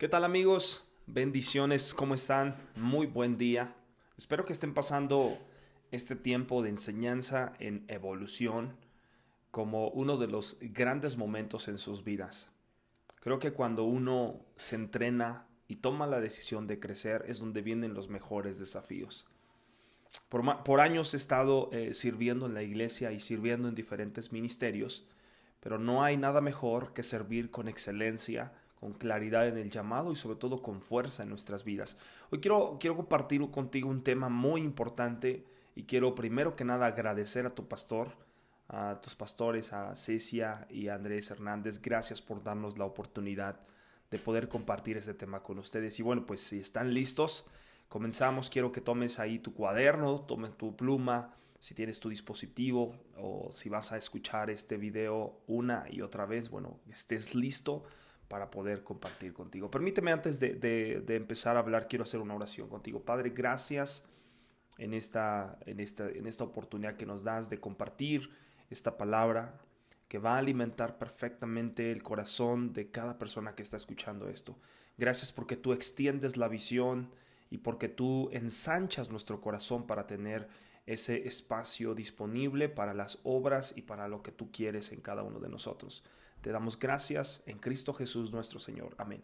¿Qué tal amigos? Bendiciones, ¿cómo están? Muy buen día. Espero que estén pasando este tiempo de enseñanza en evolución como uno de los grandes momentos en sus vidas. Creo que cuando uno se entrena y toma la decisión de crecer es donde vienen los mejores desafíos. Por años he estado sirviendo en la iglesia y sirviendo en diferentes ministerios, pero no hay nada mejor que servir con excelencia, con claridad en el llamado y sobre todo con fuerza en nuestras vidas. Hoy quiero compartir contigo un tema muy importante y quiero primero que nada agradecer a tu pastor, a tus pastores, a Cecia y a Andrés Hernández. Gracias por darnos la oportunidad de poder compartir este tema con ustedes. Y bueno, pues si están listos, comenzamos. Quiero que tomes ahí tu cuaderno, tomes tu pluma, si tienes tu dispositivo o si vas a escuchar este video una y otra vez, bueno, estés listo para poder compartir contigo. Permíteme antes de empezar a hablar, quiero hacer una oración contigo. Padre, gracias en esta oportunidad que nos das de compartir esta palabra que va a alimentar perfectamente el corazón de cada persona que está escuchando esto. Gracias porque tú extiendes la visión y porque tú ensanchas nuestro corazón para tener ese espacio disponible para las obras y para lo que tú quieres en cada uno de nosotros. Te damos gracias en Cristo Jesús nuestro Señor. Amén.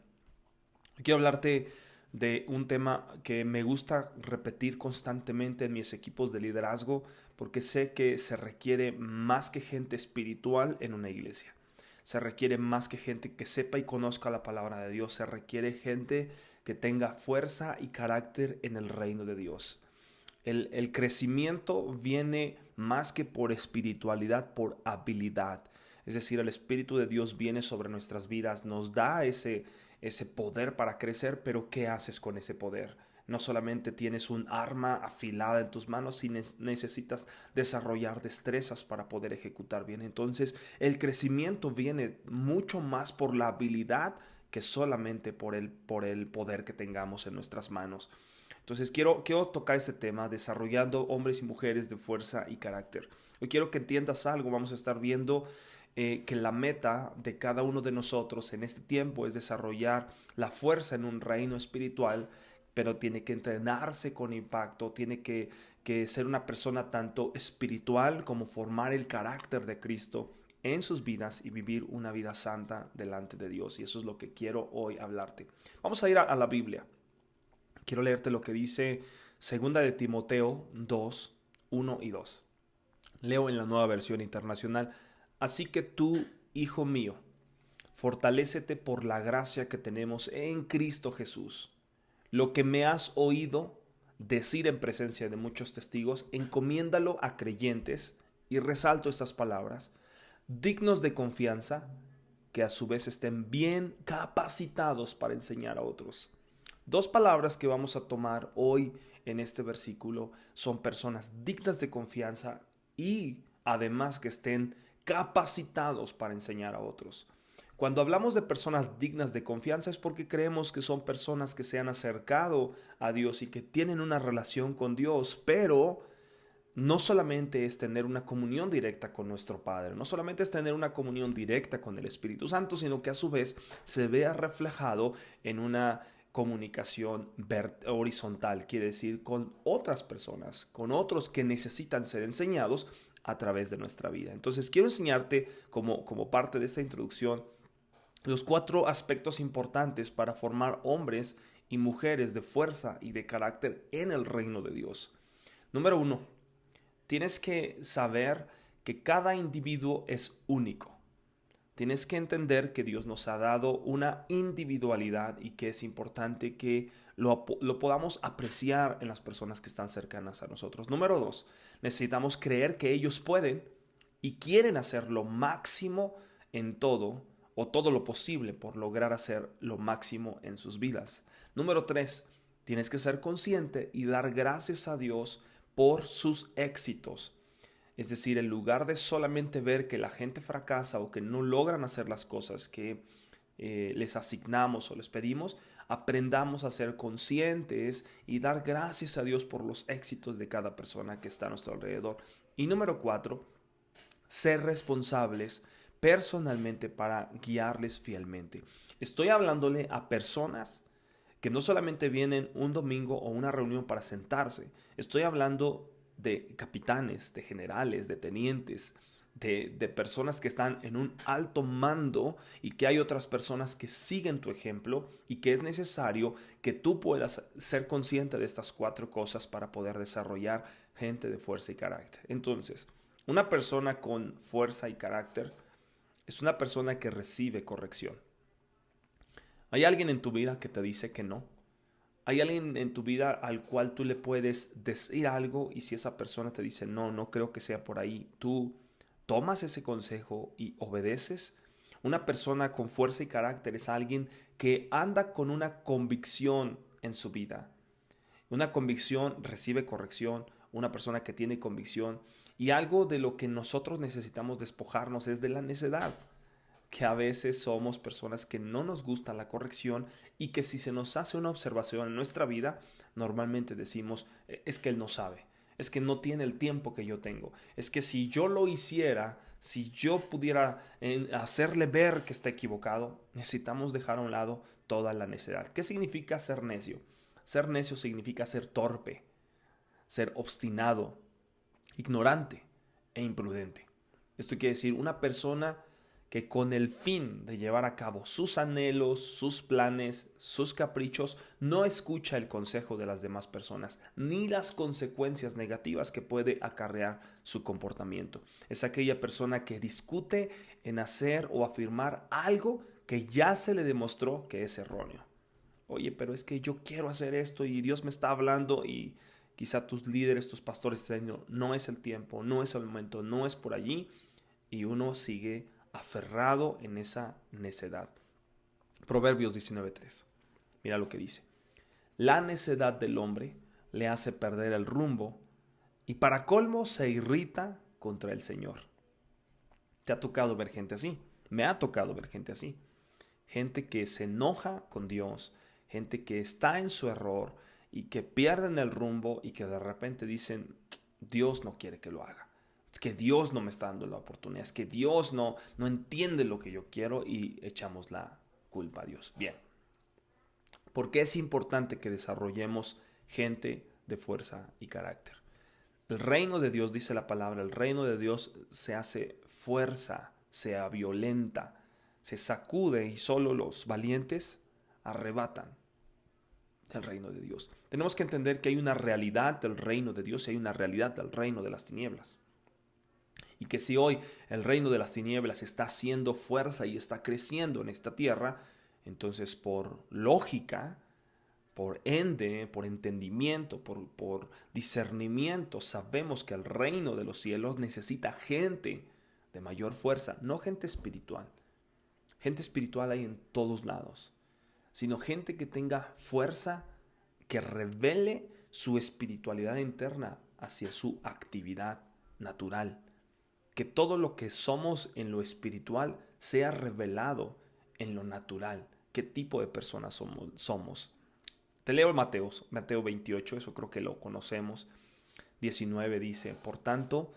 Quiero hablarte de un tema que me gusta repetir constantemente en mis equipos de liderazgo porque sé que se requiere más que gente espiritual en una iglesia. Se requiere más que gente que sepa y conozca la palabra de Dios. Se requiere gente que tenga fuerza y carácter en el reino de Dios. El crecimiento viene más que por espiritualidad, por habilidad. Es decir, el Espíritu de Dios viene sobre nuestras vidas, nos da ese poder para crecer, pero ¿qué haces con ese poder? No solamente tienes un arma afilada en tus manos, sino necesitas desarrollar destrezas para poder ejecutar bien. Entonces, el crecimiento viene mucho más por la habilidad que solamente por el poder que tengamos en nuestras manos. Entonces quiero tocar este tema, desarrollando hombres y mujeres de fuerza y carácter. Hoy quiero que entiendas algo. Vamos a estar viendo que la meta de cada uno de nosotros en este tiempo es desarrollar la fuerza en un reino espiritual, pero tiene que entrenarse con impacto, tiene que ser una persona tanto espiritual como formar el carácter de Cristo en sus vidas y vivir una vida santa delante de Dios. Y eso es lo que quiero hoy hablarte. Vamos a ir a la Biblia. Quiero leerte lo que dice Segunda de Timoteo 2, 1 y 2. Leo en la Nueva Versión Internacional. Así que tú, hijo mío, fortalécete por la gracia que tenemos en Cristo Jesús. Lo que me has oído decir en presencia de muchos testigos, encomiéndalo a creyentes, y resalto estas palabras, dignos de confianza, que a su vez estén bien capacitados para enseñar a otros. Dos palabras que vamos a tomar hoy en este versículo son personas dignas de confianza y además que estén capacitados para enseñar a otros. Cuando hablamos de personas dignas de confianza es porque creemos que son personas que se han acercado a Dios y que tienen una relación con Dios, pero no solamente es tener una comunión directa con nuestro Padre, no solamente es tener una comunión directa con el Espíritu Santo, sino que a su vez se vea reflejado en una comunicación horizontal, quiere decir con otras personas, con otros que necesitan ser enseñados a través de nuestra vida. Entonces quiero enseñarte como parte de esta introducción los 4 aspectos importantes para formar hombres y mujeres de fuerza y de carácter en el reino de Dios. Número 1, tienes que saber que cada individuo es único. Tienes que entender que Dios nos ha dado una individualidad y que es importante que lo podamos apreciar en las personas que están cercanas a nosotros. Número 2, necesitamos creer que ellos pueden y quieren hacer lo máximo en todo o todo lo posible por lograr hacer lo máximo en sus vidas. Número 3, tienes que ser consciente y dar gracias a Dios por sus éxitos. Es decir, en lugar de solamente ver que la gente fracasa o que no logran hacer las cosas que les asignamos o les pedimos, aprendamos a ser conscientes y dar gracias a Dios por los éxitos de cada persona que está a nuestro alrededor. Y número 4, ser responsables personalmente para guiarles fielmente. Estoy hablándole a personas que no solamente vienen un domingo o una reunión para sentarse. Estoy hablando de capitanes, de generales, de tenientes, de personas que están en un alto mando y que hay otras personas que siguen tu ejemplo y que es necesario que tú puedas ser consciente de estas 4 cosas para poder desarrollar gente de fuerza y carácter. Entonces, una persona con fuerza y carácter es una persona que recibe corrección. ¿Hay alguien en tu vida que te dice que no? ¿Hay alguien en tu vida al cual tú le puedes decir algo y si esa persona te dice no, no creo que sea por ahí, tú tomas ese consejo y obedeces? Una persona con fuerza y carácter es alguien que anda con una convicción en su vida. Una convicción recibe corrección, una persona que tiene convicción, y algo de lo que nosotros necesitamos despojarnos es de la necedad, que a veces somos personas que no nos gusta la corrección y que si se nos hace una observación en nuestra vida, normalmente decimos, es que él no sabe, es que no tiene el tiempo que yo tengo, es que si yo lo hiciera, si yo pudiera hacerle ver que está equivocado, necesitamos dejar a un lado toda la necedad. ¿Qué significa ser necio? Ser necio significa ser torpe, ser obstinado, ignorante e imprudente. Esto quiere decir una persona que con el fin de llevar a cabo sus anhelos, sus planes, sus caprichos, no escucha el consejo de las demás personas, ni las consecuencias negativas que puede acarrear su comportamiento. Es aquella persona que discute en hacer o afirmar algo que ya se le demostró que es erróneo. Oye, pero es que yo quiero hacer esto y Dios me está hablando y quizá tus líderes, tus pastores te dicen, no es el tiempo, no es el momento, no es por allí, y uno sigue aferrado en esa necedad. Proverbios 19:3. Mira lo que dice. La necedad del hombre le hace perder el rumbo y para colmo se irrita contra el Señor. ¿Te ha tocado ver gente así? Me ha tocado ver gente así. Gente que se enoja con Dios, gente que está en su error y que pierden el rumbo y que de repente dicen, Dios no quiere que lo haga. Es que Dios no me está dando la oportunidad, es que Dios no entiende lo que yo quiero y echamos la culpa a Dios. Bien, ¿por qué es importante que desarrollemos gente de fuerza y carácter? El reino de Dios, dice la palabra, el reino de Dios se hace fuerza, se violenta, se sacude y solo los valientes arrebatan el reino de Dios. Tenemos que entender que hay una realidad del reino de Dios y hay una realidad del reino de las tinieblas. Y que si hoy el reino de las tinieblas está haciendo fuerza y está creciendo en esta tierra, entonces por lógica, por ende, por entendimiento, por discernimiento, sabemos que el reino de los cielos necesita gente de mayor fuerza, no gente espiritual. Gente espiritual hay en todos lados, sino gente que tenga fuerza, que revele su espiritualidad interna hacia su actividad natural. Que todo lo que somos en lo espiritual sea revelado en lo natural. ¿Qué tipo de personas somos? Te leo Mateo 28, eso creo que lo conocemos. 19 dice, por tanto,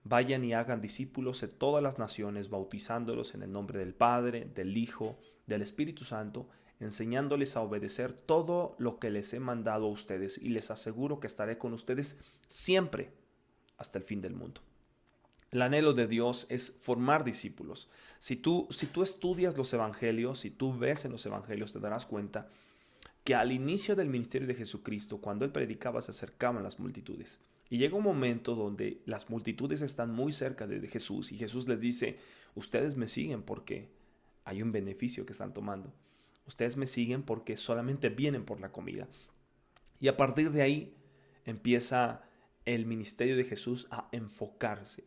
vayan y hagan discípulos de todas las naciones, bautizándolos en el nombre del Padre, del Hijo, del Espíritu Santo, enseñándoles a obedecer todo lo que les he mandado a ustedes, y les aseguro que estaré con ustedes siempre hasta el fin del mundo. El anhelo de Dios es formar discípulos. Si tú estudias los evangelios, si tú ves en los evangelios, te darás cuenta que al inicio del ministerio de Jesucristo, cuando Él predicaba, se acercaban las multitudes. Y llega un momento donde las multitudes están muy cerca de Jesús y Jesús les dice, ustedes me siguen porque hay un beneficio que están tomando. Ustedes me siguen porque solamente vienen por la comida. Y a partir de ahí empieza el ministerio de Jesús a enfocarse.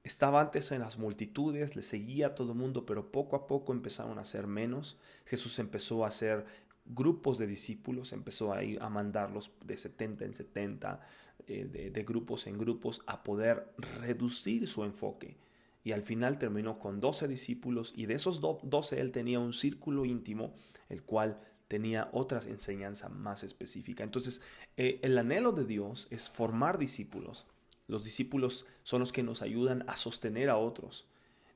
Estaba antes en las multitudes, le seguía a todo el mundo, pero poco a poco empezaron a ser menos. Jesús empezó a hacer grupos de discípulos, empezó a mandarlos de 70 en 70, de grupos en grupos, a poder reducir su enfoque. Y al final terminó con 12 discípulos y de esos 12 él tenía un círculo íntimo, el cual tenía otra enseñanza más específica. Entonces, el anhelo de Dios es formar discípulos. Los discípulos son los que nos ayudan a sostener a otros.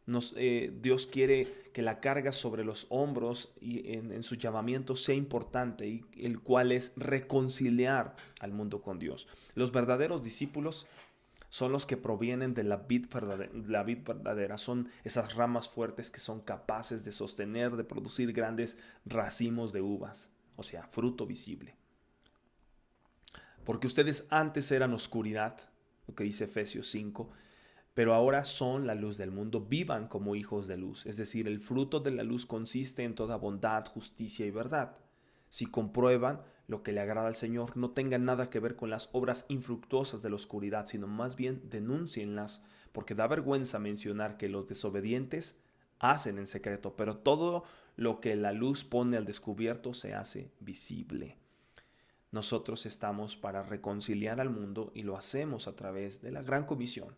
Dios quiere que la carga sobre los hombros y en su llamamiento sea importante, y el cual es reconciliar al mundo con Dios. Los verdaderos discípulos son los que provienen de la vid verdadera. Son esas ramas fuertes que son capaces de sostener, de producir grandes racimos de uvas, o sea, fruto visible. Porque ustedes antes eran oscuridad, lo que dice Efesios 5, pero ahora son la luz del mundo. Vivan como hijos de luz. Es decir, el fruto de la luz consiste en toda bondad, justicia y verdad. Si comprueban lo que le agrada al Señor, no tengan nada que ver con las obras infructuosas de la oscuridad, sino más bien denúncienlas, porque da vergüenza mencionar que los desobedientes hacen en secreto, pero todo lo que la luz pone al descubierto se hace visible. Nosotros estamos para reconciliar al mundo y lo hacemos a través de la gran comisión: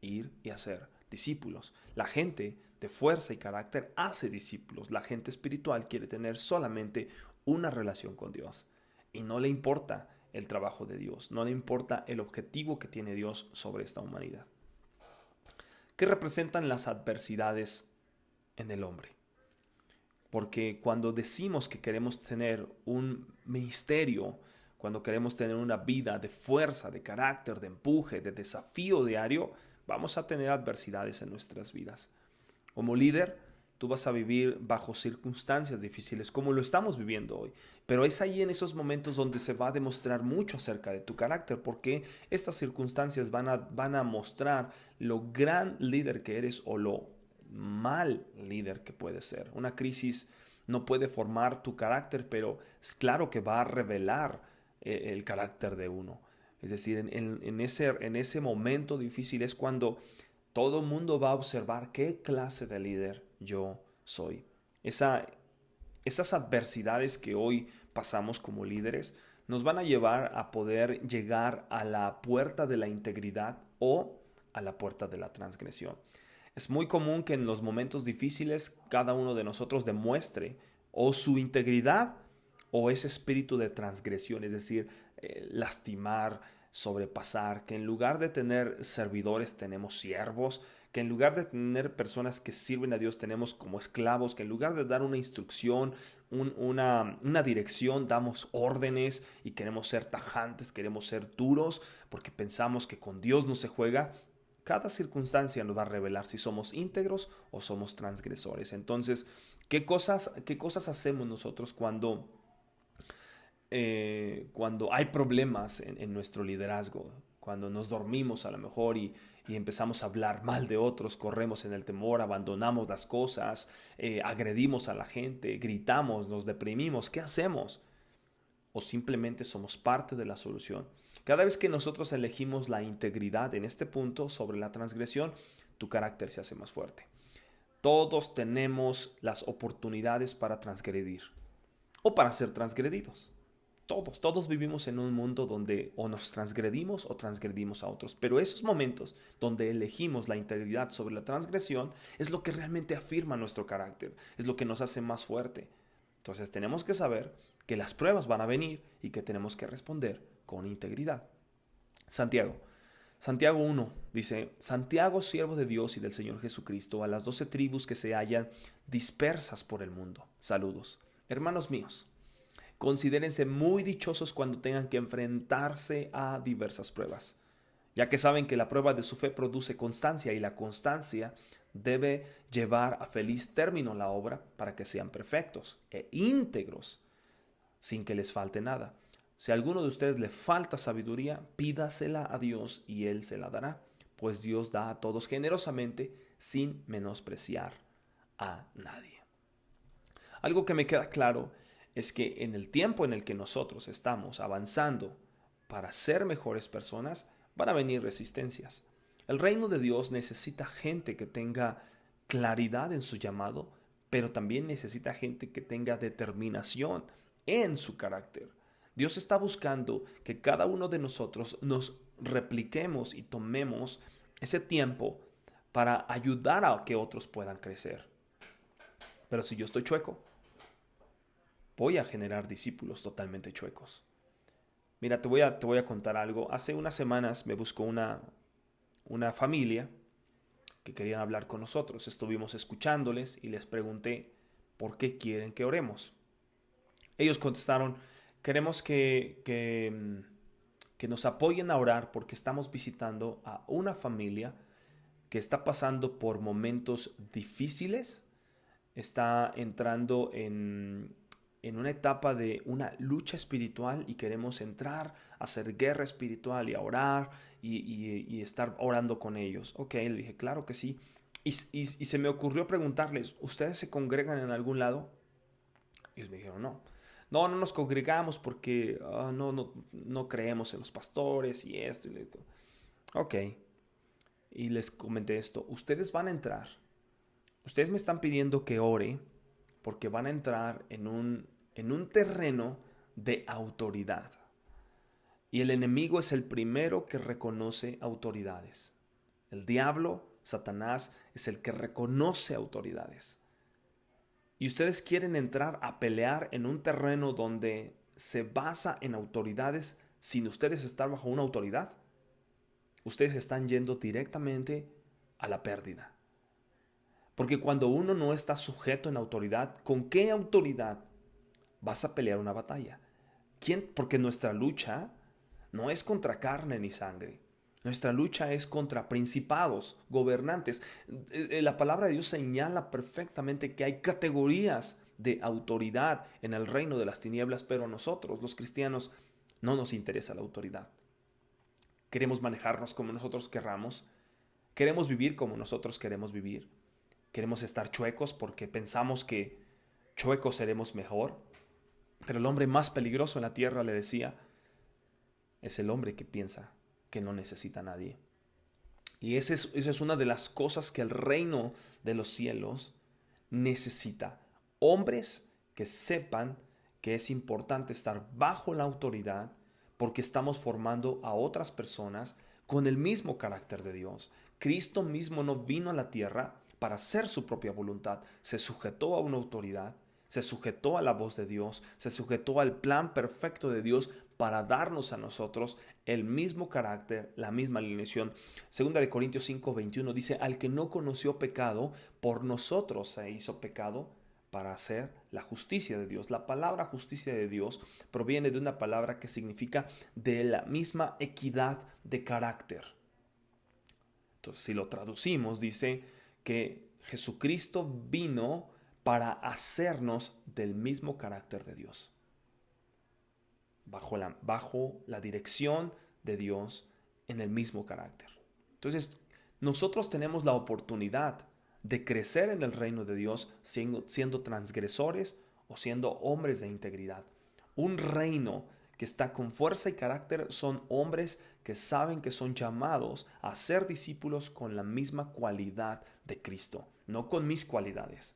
ir y hacer discípulos. La gente de fuerza y carácter hace discípulos. La gente espiritual quiere tener solamente una relación con Dios y no le importa el trabajo de Dios, no le importa el objetivo que tiene Dios sobre esta humanidad. ¿Qué representan las adversidades en el hombre? Porque cuando decimos que queremos tener un ministerio, cuando queremos tener una vida de fuerza, de carácter, de empuje, de desafío diario, vamos a tener adversidades en nuestras vidas. Como líder, tú vas a vivir bajo circunstancias difíciles, como lo estamos viviendo hoy. Pero es ahí en esos momentos donde se va a demostrar mucho acerca de tu carácter, porque estas circunstancias van a mostrar lo gran líder que eres o lo mal líder que puedes ser. Una crisis no puede formar tu carácter, pero es claro que va a revelar el carácter de uno. Es decir, en ese momento difícil es cuando todo el mundo va a observar qué clase de líder yo soy. Esas adversidades que hoy pasamos como líderes nos van a llevar a poder llegar a la puerta de la integridad o a la puerta de la transgresión. Es muy común que en los momentos difíciles cada uno de nosotros demuestre o su integridad o ese espíritu de transgresión, es decir, lastimar, sobrepasar, que en lugar de tener servidores tenemos siervos, que en lugar de tener personas que sirven a Dios tenemos como esclavos, que en lugar de dar una instrucción, una dirección, damos órdenes y queremos ser tajantes, queremos ser duros, porque pensamos que con Dios no se juega. Cada circunstancia nos va a revelar si somos íntegros o somos transgresores. Entonces, ¿qué cosas hacemos nosotros cuando hay problemas en nuestro liderazgo? Cuando nos dormimos a lo mejor y empezamos a hablar mal de otros, corremos en el temor, abandonamos las cosas, agredimos a la gente, gritamos, nos deprimimos. ¿Qué hacemos? ¿O simplemente somos parte de la solución? Cada vez que nosotros elegimos la integridad en este punto sobre la transgresión, tu carácter se hace más fuerte. Todos tenemos las oportunidades para transgredir o para ser transgredidos. Todos vivimos en un mundo donde o nos transgredimos o transgredimos a otros. Pero esos momentos donde elegimos la integridad sobre la transgresión es lo que realmente afirma nuestro carácter, es lo que nos hace más fuerte. Entonces tenemos que saber que las pruebas van a venir y que tenemos que responder con integridad. Santiago 1 dice: Santiago, siervo de Dios y del Señor Jesucristo, a las 12 tribus que se hallan dispersas por el mundo. Saludos. Hermanos míos, considérense muy dichosos cuando tengan que enfrentarse a diversas pruebas, ya que saben que la prueba de su fe produce constancia y la constancia debe llevar a feliz término la obra para que sean perfectos e íntegros sin que les falte nada. Si a alguno de ustedes le falta sabiduría, pídasela a Dios y Él se la dará, pues Dios da a todos generosamente sin menospreciar a nadie. Algo que me queda claro es que en el tiempo en el que nosotros estamos avanzando para ser mejores personas, van a venir resistencias. El reino de Dios necesita gente que tenga claridad en su llamado, pero también necesita gente que tenga determinación en su carácter. Dios está buscando que cada uno de nosotros nos repliquemos y tomemos ese tiempo para ayudar a que otros puedan crecer. Pero si yo estoy chueco, voy a generar discípulos totalmente chuecos. Mira, te voy a contar algo. Hace unas semanas me buscó una familia que querían hablar con nosotros. Estuvimos escuchándoles y les pregunté, ¿por qué quieren que oremos? Ellos contestaron, queremos que nos apoyen a orar porque estamos visitando a una familia que está pasando por momentos difíciles, está entrando en una etapa de una lucha espiritual y queremos entrar a hacer guerra espiritual y a orar y estar orando con ellos. Ok, le dije, claro que sí. Y se me ocurrió preguntarles, ¿ustedes se congregan en algún lado? Y ellos me dijeron, no. No, no nos congregamos porque no creemos en los pastores y esto. Y le digo, ok. Y les comenté esto, ustedes van a entrar. Ustedes me están pidiendo que ore porque van a entrar en un terreno de autoridad. Y el enemigo es el primero que reconoce autoridades. El diablo, Satanás, es el que reconoce autoridades. Y ustedes quieren entrar a pelear en un terreno donde se basa en autoridades sin ustedes estar bajo una autoridad. Ustedes están yendo directamente a la pérdida. Porque cuando uno no está sujeto en autoridad, ¿con qué autoridad vas a pelear una batalla? ¿Quién? Porque nuestra lucha no es contra carne ni sangre. Nuestra lucha es contra principados, gobernantes. La palabra de Dios señala perfectamente que hay categorías de autoridad en el reino de las tinieblas, pero a nosotros, los cristianos, no nos interesa la autoridad. Queremos manejarnos como nosotros querramos. Queremos vivir como nosotros queremos vivir. Queremos estar chuecos porque pensamos que chuecos seremos mejor. Pero el hombre más peligroso en la tierra, le decía, es el hombre que piensa que no necesita a nadie. Y esa es una de las cosas que el reino de los cielos necesita. Hombres que sepan que es importante estar bajo la autoridad porque estamos formando a otras personas con el mismo carácter de Dios. Cristo mismo no vino a la tierra para hacer su propia voluntad. Se sujetó a una autoridad, se sujetó a la voz de Dios, se sujetó al plan perfecto de Dios para darnos a nosotros el mismo carácter, la misma alineación. Segunda de Corintios 5:21 dice, al que no conoció pecado, por nosotros se hizo pecado para hacer la justicia de Dios. La palabra justicia de Dios proviene de una palabra que significa de la misma equidad de carácter. Entonces, si lo traducimos, dice que Jesucristo vino para hacernos del mismo carácter de Dios. Bajo la dirección de Dios en el mismo carácter. Entonces, nosotros tenemos la oportunidad de crecer en el reino de Dios siendo transgresores o siendo hombres de integridad. Un reino que está con fuerza y carácter son hombres que saben que son llamados a ser discípulos con la misma cualidad de Cristo, no con mis cualidades.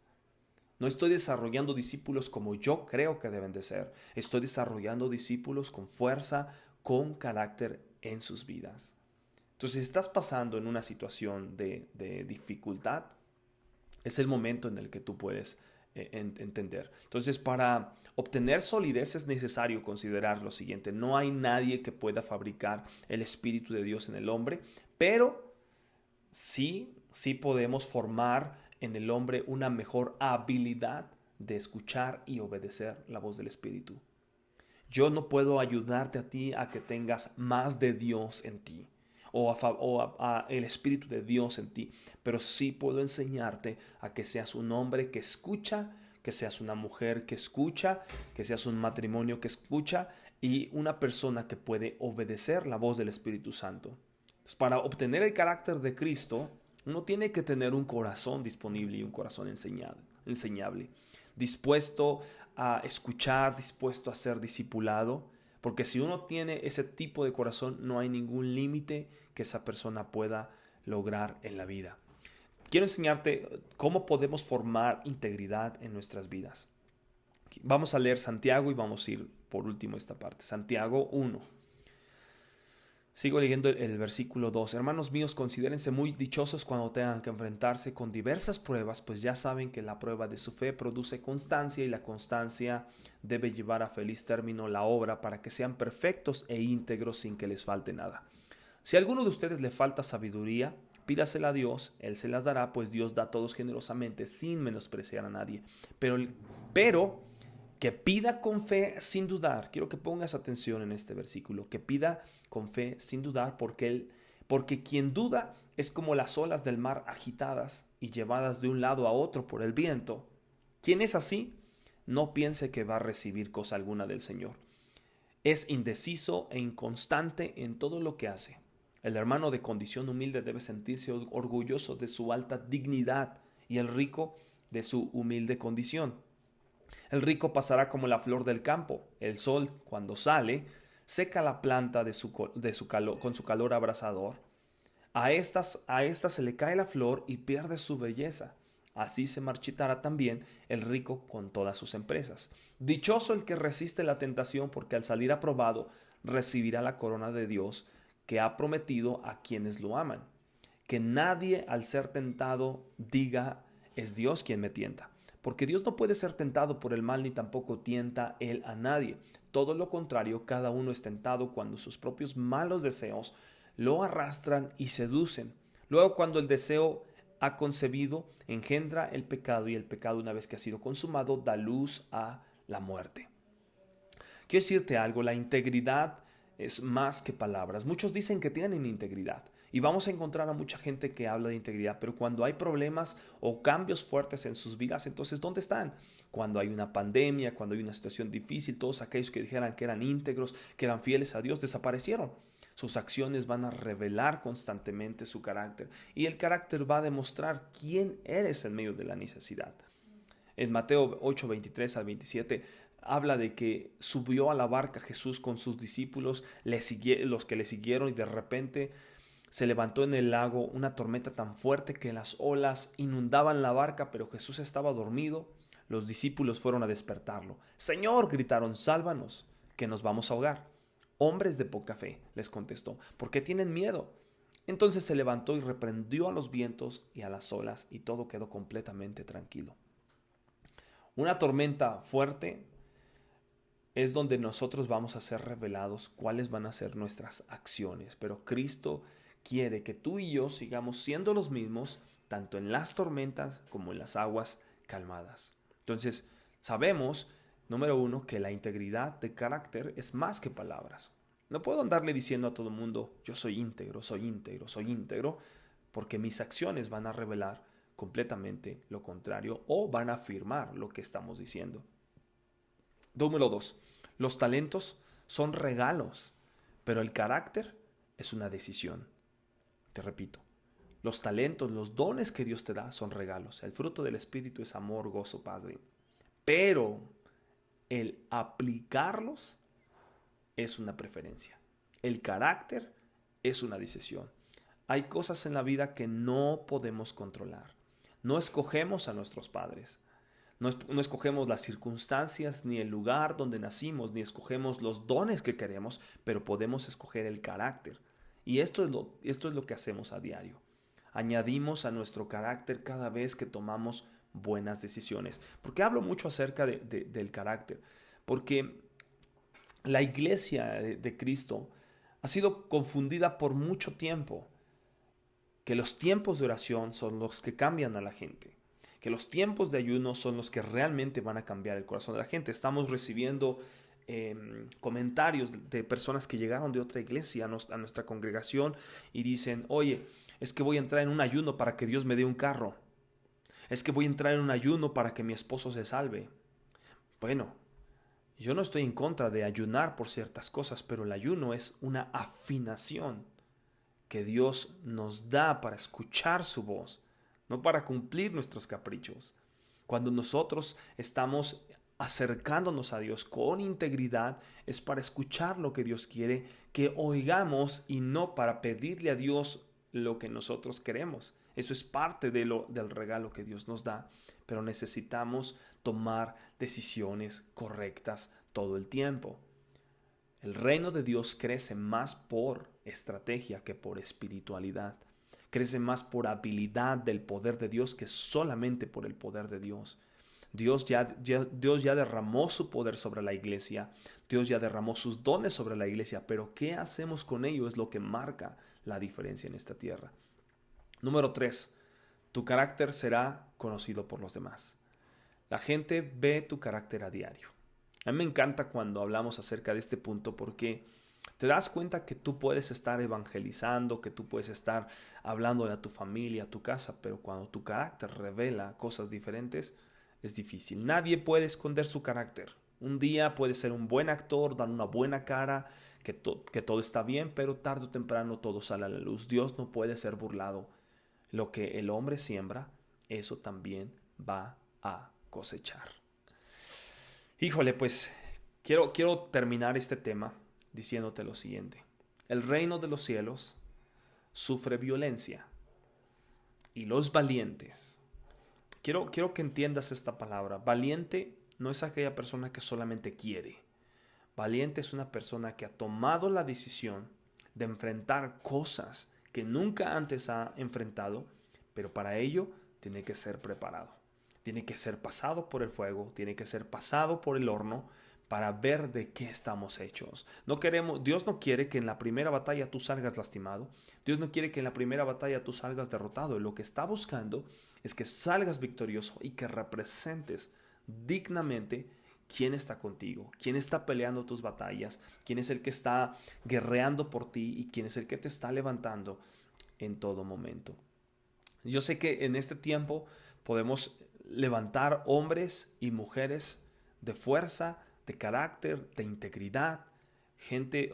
No estoy desarrollando discípulos como yo creo que deben de ser. Estoy desarrollando discípulos con fuerza, con carácter en sus vidas. Entonces, si estás pasando en una situación de dificultad, es el momento en el que tú puedes entender. Entonces, para obtener solidez es necesario considerar lo siguiente. No hay nadie que pueda fabricar el Espíritu de Dios en el hombre, pero sí podemos formar en el hombre una mejor habilidad de escuchar y obedecer la voz del Espíritu. Yo no puedo ayudarte a ti a que tengas más de Dios en ti o el Espíritu de Dios en ti, pero sí puedo enseñarte a que seas un hombre que escucha, que seas una mujer que escucha, que seas un matrimonio que escucha y una persona que puede obedecer la voz del Espíritu Santo. Pues para obtener el carácter de Cristo, uno tiene que tener un corazón disponible y un corazón enseñable, dispuesto a escuchar, dispuesto a ser discipulado, porque si uno tiene ese tipo de corazón, no hay ningún límite que esa persona pueda lograr en la vida. Quiero enseñarte cómo podemos formar integridad en nuestras vidas. Vamos a leer Santiago y vamos a ir por último esta parte. Santiago 1. Sigo leyendo el versículo 2. Hermanos míos, considérense muy dichosos cuando tengan que enfrentarse con diversas pruebas, pues ya saben que la prueba de su fe produce constancia y la constancia debe llevar a feliz término la obra para que sean perfectos e íntegros sin que les falte nada. Si a alguno de ustedes le falta sabiduría, Pídasela a Dios, Él se las dará, pues Dios da a todos generosamente sin menospreciar a nadie. Pero que pida con fe sin dudar. Quiero que pongas atención en este versículo. Que pida con fe sin dudar, porque quien duda es como las olas del mar agitadas y llevadas de un lado a otro por el viento. Quien es así, no piense que va a recibir cosa alguna del Señor. Es indeciso e inconstante en todo lo que hace. El hermano de condición humilde debe sentirse orgulloso de su alta dignidad y el rico de su humilde condición. El rico pasará como la flor del campo. El sol, cuando sale, seca la planta con su calor abrasador. A esta se le cae la flor y pierde su belleza. Así se marchitará también el rico con todas sus empresas. Dichoso el que resiste la tentación, porque al salir aprobado recibirá la corona de Dios que ha prometido a quienes lo aman. Que nadie al ser tentado diga, es Dios quien me tienta. Porque Dios no puede ser tentado por el mal, ni tampoco tienta Él a nadie. Todo lo contrario, cada uno es tentado cuando sus propios malos deseos lo arrastran y seducen. Luego, cuando el deseo ha concebido, engendra el pecado, y el pecado, una vez que ha sido consumado, da luz a la muerte. Quiero decirte algo, la integridad es más que palabras. Muchos dicen que tienen integridad, y vamos a encontrar a mucha gente que habla de integridad, pero cuando hay problemas o cambios fuertes en sus vidas, entonces ¿dónde están? Cuando hay una pandemia, cuando hay una situación difícil, todos aquellos que dijeran que eran íntegros, que eran fieles a Dios, desaparecieron. Sus acciones van a revelar constantemente su carácter, y el carácter va a demostrar quién eres en medio de la necesidad. En Mateo 8, 23 al 27 habla de que subió a la barca Jesús con sus discípulos, los que le siguieron, y de repente se levantó en el lago una tormenta tan fuerte que las olas inundaban la barca, pero Jesús estaba dormido. Los discípulos fueron a despertarlo. Señor, gritaron, sálvanos, que nos vamos a ahogar. Hombres de poca fe, les contestó, ¿por qué tienen miedo? Entonces se levantó y reprendió a los vientos y a las olas, y todo quedó completamente tranquilo. Una tormenta fuerte es donde nosotros vamos a ser revelados cuáles van a ser nuestras acciones, pero Cristo quiere que tú y yo sigamos siendo los mismos, tanto en las tormentas como en las aguas calmadas. Entonces, sabemos, número uno, que la integridad de carácter es más que palabras. No puedo andarle diciendo a todo el mundo, yo soy íntegro, soy íntegro, soy íntegro, porque mis acciones van a revelar completamente lo contrario, o van a afirmar lo que estamos diciendo. Número 2. Los talentos son regalos, pero el carácter es una decisión. Te repito, los talentos, los dones que Dios te da son regalos. El fruto del Espíritu es amor, gozo, paz. Pero el aplicarlos es una preferencia. El carácter es una decisión. Hay cosas en la vida que no podemos controlar. No escogemos a nuestros padres. No escogemos las circunstancias, ni el lugar donde nacimos, ni escogemos los dones que queremos, pero podemos escoger el carácter. Y esto es lo que hacemos a diario. Añadimos a nuestro carácter cada vez que tomamos buenas decisiones. ¿Por qué hablo mucho acerca del carácter? Porque la iglesia de Cristo ha sido confundida por mucho tiempo. Que los tiempos de oración son los que cambian a la gente. Que los tiempos de ayuno son los que realmente van a cambiar el corazón de la gente. Estamos recibiendo comentarios de personas que llegaron de otra iglesia a nuestra congregación y dicen, oye, es que voy a entrar en un ayuno para que Dios me dé un carro. Es que voy a entrar en un ayuno para que mi esposo se salve. Bueno, yo no estoy en contra de ayunar por ciertas cosas, pero el ayuno es una afinación que Dios nos da para escuchar su voz, no para cumplir nuestros caprichos. Cuando nosotros estamos acercándonos a Dios con integridad, es para escuchar lo que Dios quiere que oigamos, y no para pedirle a Dios lo que nosotros queremos. Eso es parte del regalo que Dios nos da, pero necesitamos tomar decisiones correctas todo el tiempo. El reino de Dios crece más por estrategia que por espiritualidad. Crece más por habilidad del poder de Dios que solamente por el poder de Dios. Dios ya derramó su poder sobre la iglesia. Dios ya derramó sus dones sobre la iglesia. Pero ¿qué hacemos con ello? Es lo que marca la diferencia en esta tierra. Número 3, tu carácter será conocido por los demás. La gente ve tu carácter a diario. A mí me encanta cuando hablamos acerca de este punto porque te das cuenta que tú puedes estar evangelizando, que tú puedes estar hablando a tu familia, a tu casa, pero cuando tu carácter revela cosas diferentes, es difícil. Nadie puede esconder su carácter. Un día puede ser un buen actor, dar una buena cara, que todo está bien, pero tarde o temprano todo sale a la luz. Dios no puede ser burlado. Lo que el hombre siembra, eso también va a cosechar. Híjole, pues quiero terminar este tema diciéndote lo siguiente. El reino de los cielos sufre violencia y los valientes. Quiero que entiendas esta palabra. Valiente no es aquella persona que solamente quiere. Valiente es una persona que ha tomado la decisión de enfrentar cosas que nunca antes ha enfrentado, pero para ello tiene que ser preparado. Tiene que ser pasado por el fuego, tiene que ser pasado por el horno para ver de qué estamos hechos. Dios no quiere que en la primera batalla tú salgas lastimado. Dios no quiere que en la primera batalla tú salgas derrotado. Lo que está buscando es que salgas victorioso y que representes dignamente quién está contigo, quién está peleando tus batallas, quién es el que está guerreando por ti y quién es el que te está levantando en todo momento. Yo sé que en este tiempo podemos levantar hombres y mujeres de fuerza, de carácter, de integridad, gente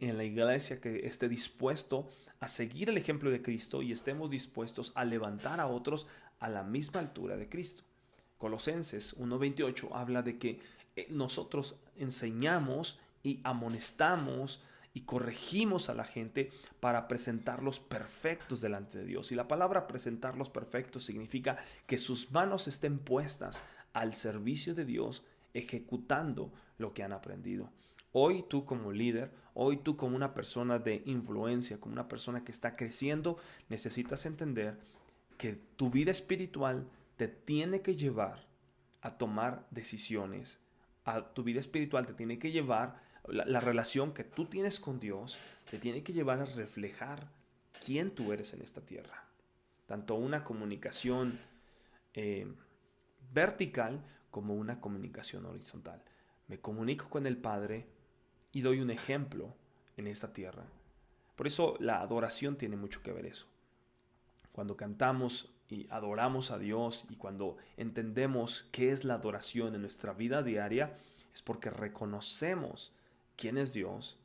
en la iglesia que esté dispuesto a seguir el ejemplo de Cristo y estemos dispuestos a levantar a otros a la misma altura de Cristo. Colosenses 1:28 habla de que nosotros enseñamos y amonestamos y corregimos a la gente para presentarlos perfectos delante de Dios. Y la palabra presentarlos perfectos significa que sus manos estén puestas al servicio de Dios, ejecutando lo que han aprendido. Hoy tú como líder, hoy tú como una persona de influencia, como una persona que está creciendo, necesitas entender que tu vida espiritual te tiene que llevar a tomar decisiones. A tu vida espiritual te tiene que llevar, la relación que tú tienes con Dios, te tiene que llevar a reflejar quién tú eres en esta tierra. Tanto una comunicación vertical como una comunicación horizontal. Me comunico con el Padre y doy un ejemplo en esta tierra. Por eso la adoración tiene mucho que ver eso. Cuando cantamos y adoramos a Dios y cuando entendemos qué es la adoración en nuestra vida diaria, es porque reconocemos quién es Dios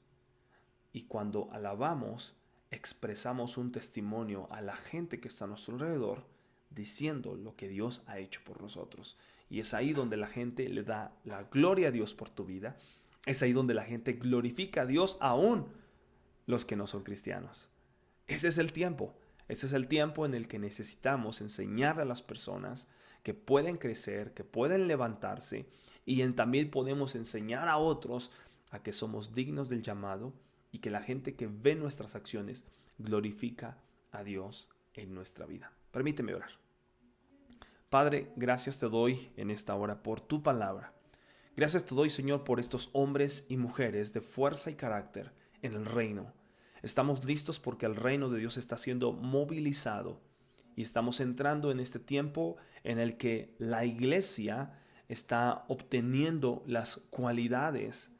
y cuando alabamos, expresamos un testimonio a la gente que está a nuestro alrededor diciendo lo que Dios ha hecho por nosotros. Y es ahí donde la gente le da la gloria a Dios por tu vida. Es ahí donde la gente glorifica a Dios aún los que no son cristianos. Ese es el tiempo. Ese es el tiempo en el que necesitamos enseñar a las personas que pueden crecer, que pueden levantarse y también podemos enseñar a otros a que somos dignos del llamado y que la gente que ve nuestras acciones glorifica a Dios en nuestra vida. Permíteme orar. Padre, gracias te doy en esta hora por tu palabra. Gracias te doy, Señor, por estos hombres y mujeres de fuerza y carácter en el reino. Estamos listos porque el reino de Dios está siendo movilizado y estamos entrando en este tiempo en el que la iglesia está obteniendo las cualidades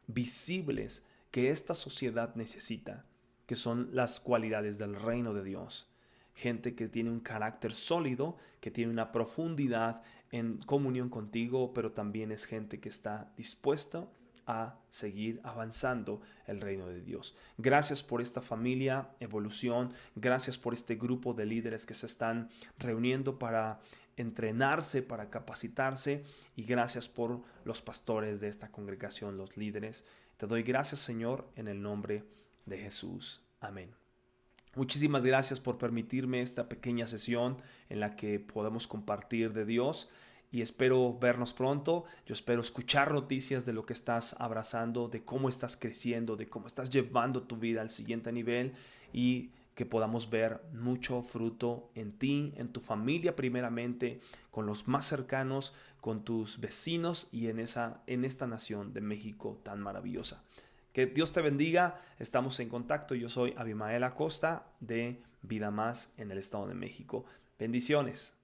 visibles que esta sociedad necesita, que son las cualidades del reino de Dios. Gente que tiene un carácter sólido, que tiene una profundidad en comunión contigo, pero también es gente que está dispuesta a seguir avanzando el reino de Dios. Gracias por esta familia Evolución, gracias por este grupo de líderes que se están reuniendo para entrenarse, para capacitarse y gracias por los pastores de esta congregación, los líderes. Te doy gracias, Señor, en el nombre de Jesús. Amén. Muchísimas gracias por permitirme esta pequeña sesión en la que podemos compartir de Dios y espero vernos pronto. Yo espero escuchar noticias de lo que estás abrazando, de cómo estás creciendo, de cómo estás llevando tu vida al siguiente nivel y que podamos ver mucho fruto en ti, en tu familia primeramente, con los más cercanos, con tus vecinos y en esta nación de México tan maravillosa. Que Dios te bendiga. Estamos en contacto. Yo soy Abimael Acosta de Vida Más en el Estado de México. Bendiciones.